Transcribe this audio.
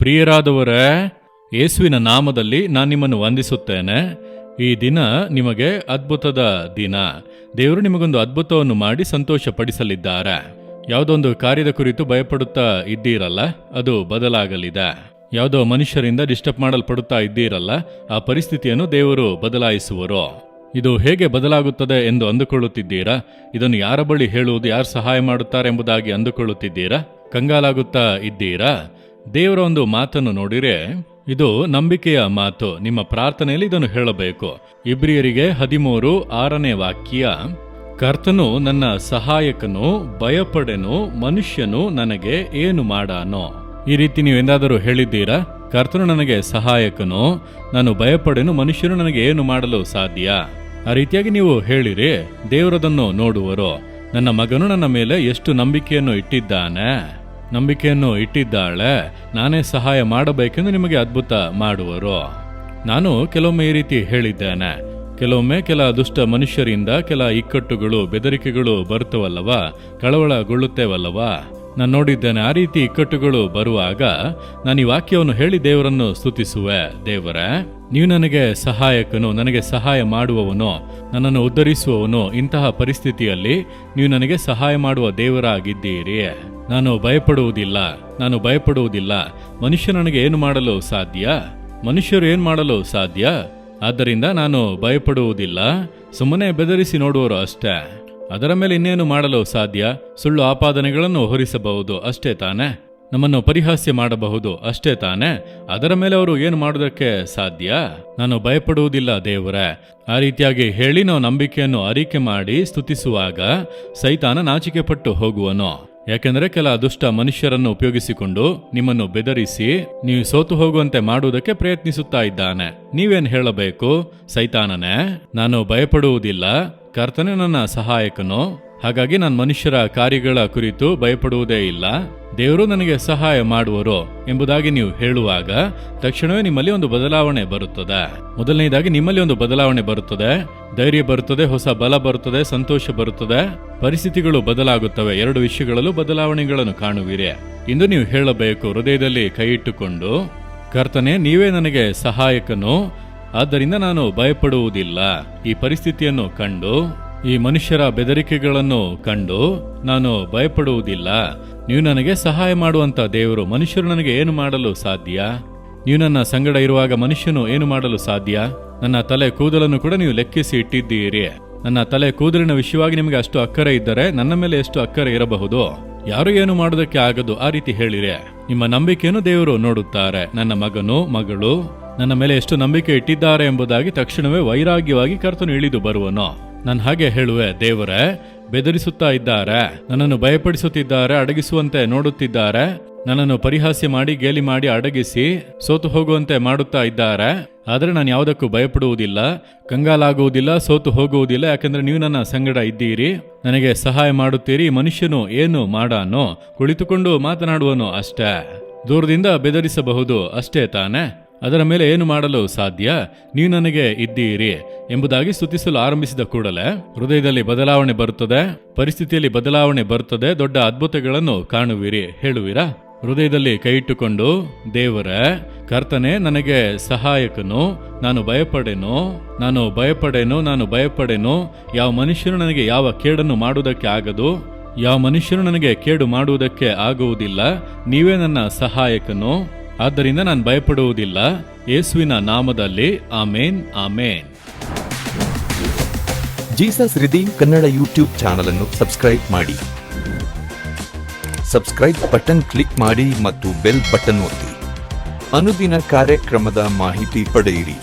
ಪ್ರಿಯರಾದವರೇ, ಯೇಸುವಿನ ನಾಮದಲ್ಲಿ ನಾನು ನಿಮ್ಮನ್ನು ವಂದಿಸುತ್ತೇನೆ. ಈ ದಿನ ನಿಮಗೆ ಅದ್ಭುತದ ದಿನ. ದೇವರು ನಿಮಗೊಂದು ಅದ್ಭುತವನ್ನು ಮಾಡಿ ಸಂತೋಷ ಪಡಿಸಲಿದ್ದಾರೆ. ಯಾವುದೊಂದು ಕಾರ್ಯದ ಕುರಿತು ಭಯಪಡುತ್ತಾ ಇದ್ದೀರಲ್ಲ, ಅದು ಬದಲಾಗಲಿದೆ. ಯಾವುದೋ ಮನುಷ್ಯರಿಂದ ಡಿಸ್ಟರ್ಬ್ ಮಾಡಲ್ಪಡುತ್ತಾ ಇದ್ದೀರಲ್ಲ, ಆ ಪರಿಸ್ಥಿತಿಯನ್ನು ದೇವರು ಬದಲಾಯಿಸುವರು. ಇದು ಹೇಗೆ ಬದಲಾಗುತ್ತದೆ ಎಂದು ಅಂದುಕೊಳ್ಳುತ್ತಿದ್ದೀರಾ? ಇದನ್ನು ಯಾರ ಬಳಿ ಹೇಳುವುದು, ಯಾರು ಸಹಾಯ ಮಾಡುತ್ತಾರೆ ಎಂಬುದಾಗಿ ಅಂದುಕೊಳ್ಳುತ್ತಿದ್ದೀರಾ? ಕಂಗಾಲಾಗುತ್ತಾ ಇದ್ದೀರಾ? ದೇವರ ಒಂದು ಮಾತನ್ನು ನೋಡಿರೆ, ಇದು ನಂಬಿಕೆಯ ಮಾತು. ನಿಮ್ಮ ಪ್ರಾರ್ಥನೆಯಲ್ಲಿ ಇದನ್ನು ಹೇಳಬೇಕು. ಇಬ್ರಿಯರಿಗೆ 13:6 ವಾಕ್ಯ, ಕರ್ತನು ನನ್ನ ಸಹಾಯಕನು, ಭಯಪಡೆನು, ಮನುಷ್ಯನು ನನಗೆ ಏನು ಮಾಡಾನೋ. ಈ ರೀತಿ ನೀವು ಎಂದಾದರೂ ಹೇಳಿದ್ದೀರಾ? ಕರ್ತನು ನನಗೆ ಸಹಾಯಕನು, ನಾನು ಭಯಪಡೆನು, ಮನುಷ್ಯನು ನನಗೆ ಏನು ಮಾಡಲು ಸಾಧ್ಯ? ಆ ರೀತಿಯಾಗಿ ನೀವು ಹೇಳಿರಿ, ದೇವರದನ್ನು ನೋಡುವರು. ನನ್ನ ಮಗನು ನನ್ನ ಮೇಲೆ ಎಷ್ಟು ನಂಬಿಕೆಯನ್ನು ಇಟ್ಟಿದ್ದಾಳೆ, ನಾನೇ ಸಹಾಯ ಮಾಡಬೇಕೆಂದು ನಿಮಗೆ ಅದ್ಭುತ ಮಾಡುವರು. ನಾನು ಕೆಲವೊಮ್ಮೆ ಈ ರೀತಿ ಹೇಳಿದ್ದೇನೆ. ಕೆಲವೊಮ್ಮೆ ಕೆಲ ದುಷ್ಟ ಮನುಷ್ಯರಿಂದ ಕೆಲ ಇಕ್ಕಟ್ಟುಗಳು, ಬೆದರಿಕೆಗಳು ಬರುತ್ತವಲ್ಲವಾ, ಕಳವಳಗೊಳ್ಳುತ್ತೇವಲ್ಲವಾ. ನಾನು ನೋಡಿದ್ದೇನೆ. ಆ ರೀತಿ ಇಕ್ಕಟ್ಟುಗಳು ಬರುವಾಗ ನಾನು ಈ ವಾಕ್ಯವನ್ನು ಹೇಳಿ ದೇವರನ್ನು ಸ್ತುತಿಸುವೆ. ದೇವರೇ, ನೀವು ನನಗೆ ಸಹಾಯಕನು, ನನಗೆ ಸಹಾಯ ಮಾಡುವವನು, ನನ್ನನ್ನು ಉದ್ಧರಿಸುವವನು. ಇಂತಹ ಪರಿಸ್ಥಿತಿಯಲ್ಲಿ ನೀವು ನನಗೆ ಸಹಾಯ ಮಾಡುವ ದೇವರಾಗಿದ್ದೀರಿ. ನಾನು ಭಯಪಡುವುದಿಲ್ಲ. ಮನುಷ್ಯ ನನಗೆ ಏನು ಮಾಡಲು ಸಾಧ್ಯ? ಮನುಷ್ಯರು ಏನು ಮಾಡಲು ಸಾಧ್ಯ? ಆದ್ದರಿಂದ ನಾನು ಭಯಪಡುವುದಿಲ್ಲ. ಸುಮ್ಮನೆ ಬೆದರಿಸಿ ನೋಡುವರು ಅಷ್ಟೇ. ಅದರ ಮೇಲೆ ಇನ್ನೇನು ಮಾಡಲು ಸಾಧ್ಯ? ಸುಳ್ಳು ಆಪಾದನೆಗಳನ್ನು ಹೊರಿಸಬಹುದು, ಅಷ್ಟೇ ತಾನೆ. ನಮ್ಮನ್ನು ಪರಿಹಾಸ್ಯ ಮಾಡಬಹುದು, ಅಷ್ಟೇ ತಾನೆ. ಅದರ ಮೇಲೆ ಅವರು ಏನು ಮಾಡೋದಕ್ಕೆ ಸಾಧ್ಯ? ನಾನು ಭಯಪಡುವುದಿಲ್ಲ ದೇವರೇ. ಆ ರೀತಿಯಾಗಿ ಹೇಳಿ ನಾವು ನಂಬಿಕೆಯನ್ನು ಅರಿಕೆ ಮಾಡಿ ಸ್ತುತಿಸುವಾಗ ಸೈತಾನ ನಾಚಿಕೆ ಪಟ್ಟು ಹೋಗುವನು. ಯಾಕೆಂದರೆ ಕೆಲ ದುಷ್ಟ ಮನುಷ್ಯರನ್ನು ಉಪಯೋಗಿಸಿಕೊಂಡು ನಿಮ್ಮನ್ನು ಬೆದರಿಸಿ ನೀವು ಸೋತು ಹೋಗುವಂತೆ ಮಾಡುವುದಕ್ಕೆ ಪ್ರಯತ್ನಿಸುತ್ತಾ ಇದ್ದಾನೆ. ನೀವೇನು ಹೇಳಬೇಕು? ಸೈತಾನನೇ, ನಾನು ಭಯಪಡುವುದಿಲ್ಲ, ಕರ್ತನೇ ನನ್ನ ಸಹಾಯಕನು, ಹಾಗಾಗಿ ನಾನು ಮನುಷ್ಯರ ಕಾರ್ಯಗಳ ಕುರಿತು ಭಯಪಡುವುದೇ ಇಲ್ಲ, ದೇವರು ನನಗೆ ಸಹಾಯ ಮಾಡುವರು ಎಂಬುದಾಗಿ ನೀವು ಹೇಳುವಾಗ ತಕ್ಷಣವೇ ನಿಮ್ಮಲ್ಲಿ ಒಂದು ಬದಲಾವಣೆ ಬರುತ್ತದೆ. ಮೊದಲನೇದಾಗಿ ನಿಮ್ಮಲ್ಲಿ ಒಂದು ಬದಲಾವಣೆ ಬರುತ್ತದೆ, ಧೈರ್ಯ ಬರುತ್ತದೆ, ಹೊಸ ಬಲ ಬರುತ್ತದೆ, ಸಂತೋಷ ಬರುತ್ತದೆ, ಪರಿಸ್ಥಿತಿಗಳು ಬದಲಾಗುತ್ತವೆ. 2 ವಿಷಯಗಳಲ್ಲೂ ಬದಲಾವಣೆಗಳನ್ನು ಕಾಣುವಿರಿ. ಇಂದು ನೀವು ಹೇಳಬೇಕು, ಹೃದಯದಲ್ಲಿ ಕೈ ಇಟ್ಟುಕೊಂಡು, ಕರ್ತನೇ, ನೀವೇ ನನಗೆ ಸಹಾಯಕನು, ಆದ್ದರಿಂದ ನಾನು ಭಯಪಡುವುದಿಲ್ಲ. ಈ ಪರಿಸ್ಥಿತಿಯನ್ನು ಕಂಡು, ಈ ಮನುಷ್ಯರ ಬೆದರಿಕೆಗಳನ್ನು ಕಂಡು ನಾನು ಭಯಪಡುವುದಿಲ್ಲ. ನೀವು ನನಗೆ ಸಹಾಯ ಮಾಡುವಂತ ದೇವರು. ಮನುಷ್ಯರು ನನಗೆ ಏನು ಮಾಡಲು ಸಾಧ್ಯ? ನೀವು ನನ್ನ ಸಂಗಡ ಇರುವಾಗ ಮನುಷ್ಯನು ಏನು ಮಾಡಲು ಸಾಧ್ಯ? ನನ್ನ ತಲೆ ಕೂದಲನ್ನು ಕೂಡ ನೀವು ಲೆಕ್ಕಿಸಿ ಇಟ್ಟಿದ್ದೀರಿ. ನನ್ನ ತಲೆ ಕೂದಲಿನ ವಿಷಯವಾಗಿ ನಿಮಗೆ ಅಷ್ಟು ಅಕ್ಕರೆ ಇದ್ದರೆ ನನ್ನ ಮೇಲೆ ಎಷ್ಟು ಅಕ್ಕರೆ ಇರಬಹುದು? ಯಾರು ಏನು ಮಾಡೋದಕ್ಕೆ ಆಗದು. ಆ ರೀತಿ ಹೇಳಿರಿ. ನಿಮ್ಮ ನಂಬಿಕೆಯನ್ನು ದೇವರು ನೋಡುತ್ತಾರೆ. ನನ್ನ ಮಗನು, ಮಗಳು ನನ್ನ ಮೇಲೆ ಎಷ್ಟು ನಂಬಿಕೆ ಇಟ್ಟಿದ್ದಾರೆ ಎಂಬುದಾಗಿ ತಕ್ಷಣವೇ ವೈರಾಗ್ಯವಾಗಿ ಕರ್ತನು ಇಳಿದು ಬರುವನು. ನಾನು ಹಾಗೆ ಹೇಳುವೆ, ದೇವರೇ, ಬೆದರಿಸುತ್ತಾ ಇದ್ದಾರೆ, ನನ್ನನ್ನು ಭಯಪಡಿಸುತ್ತಿದ್ದಾರೆ, ಅಡಗಿಸುವಂತೆ ನೋಡುತ್ತಿದ್ದಾರೆ, ನನ್ನನ್ನು ಪರಿಹಾಸ್ಯ ಮಾಡಿ, ಗೇಲಿ ಮಾಡಿ, ಅಡಗಿಸಿ ಸೋತು ಹೋಗುವಂತೆ ಮಾಡುತ್ತಾ ಇದ್ದಾರೆ. ಆದರೆ ನಾನು ಯಾವುದಕ್ಕೂ ಭಯಪಡುವುದಿಲ್ಲ, ಕಂಗಾಲಾಗುವುದಿಲ್ಲ, ಸೋತು ಹೋಗುವುದಿಲ್ಲ. ಯಾಕೆಂದ್ರೆ ನೀವು ನನ್ನ ಸಂಗಡ ಇದ್ದೀರಿ, ನನಗೆ ಸಹಾಯ ಮಾಡುತ್ತೀರಿ. ಮನುಷ್ಯನು ಏನು ಮಾಡಾನೋ, ಕುಳಿತುಕೊಂಡು ಮಾತನಾಡುವನು ಅಷ್ಟೇ. ದೂರದಿಂದ ಬೆದರಿಸಬಹುದು, ಅಷ್ಟೇ ತಾನೆ. ಅದರ ಮೇಲೆ ಏನು ಮಾಡಲು ಸಾಧ್ಯ? ನೀವು ನನಗೆ ಇದ್ದೀರಿ ಎಂಬುದಾಗಿ ಸ್ತುತಿಸಲು ಆರಂಭಿಸಿದ ಕೂಡಲೇ ಹೃದಯದಲ್ಲಿ ಬದಲಾವಣೆ ಬರುತ್ತದೆ, ಪರಿಸ್ಥಿತಿಯಲ್ಲಿ ಬದಲಾವಣೆ ಬರುತ್ತದೆ, ದೊಡ್ಡ ಅದ್ಭುತಗಳನ್ನು ಕಾಣುವಿರಿ. ಹೇಳುವಿರಾ? ಹೃದಯದಲ್ಲಿ ಕೈ ಇಟ್ಟುಕೊಂಡು, ದೇವರೇ, ಕರ್ತನೇ, ನನಗೆ ಸಹಾಯಕನು, ನಾನು ಭಯಪಡೆನು. ಯಾವ ಮನುಷ್ಯನು ನನಗೆ ಯಾವ ಕೇಡನ್ನು ಮಾಡುವುದಕ್ಕೆ ಆಗದು, ಯಾವ ಮನುಷ್ಯನು ನನಗೆ ಕೇಡು ಮಾಡುವುದಕ್ಕೆ ಆಗುವುದಿಲ್ಲ. ನೀವೇ ನನ್ನ ಸಹಾಯಕನು, ಆದ್ದರಿಂದ ನಾನು ಭಯಪಡುವುದಿಲ್ಲ. ಯೇಸುವಿನ ನಾಮದಲ್ಲಿ amen, amen. Jesus redeem Kannada YouTube channel ಅನ್ನು ಸಬ್ಸ್ಕ್ರೈಬ್ ಮಾಡಿ. ಸಬ್ಸ್ಕ್ರೈಬ್ ಬಟನ್ ಕ್ಲಿಕ್ ಮಾಡಿ ಮತ್ತು ಬೆಲ್ ಬಟನ್ ಒತ್ತಿ. ಅನುದಿನ ಕಾರ್ಯಕ್ರಮದ ಮಾಹಿತಿ ಪಡೆಯಿರಿ.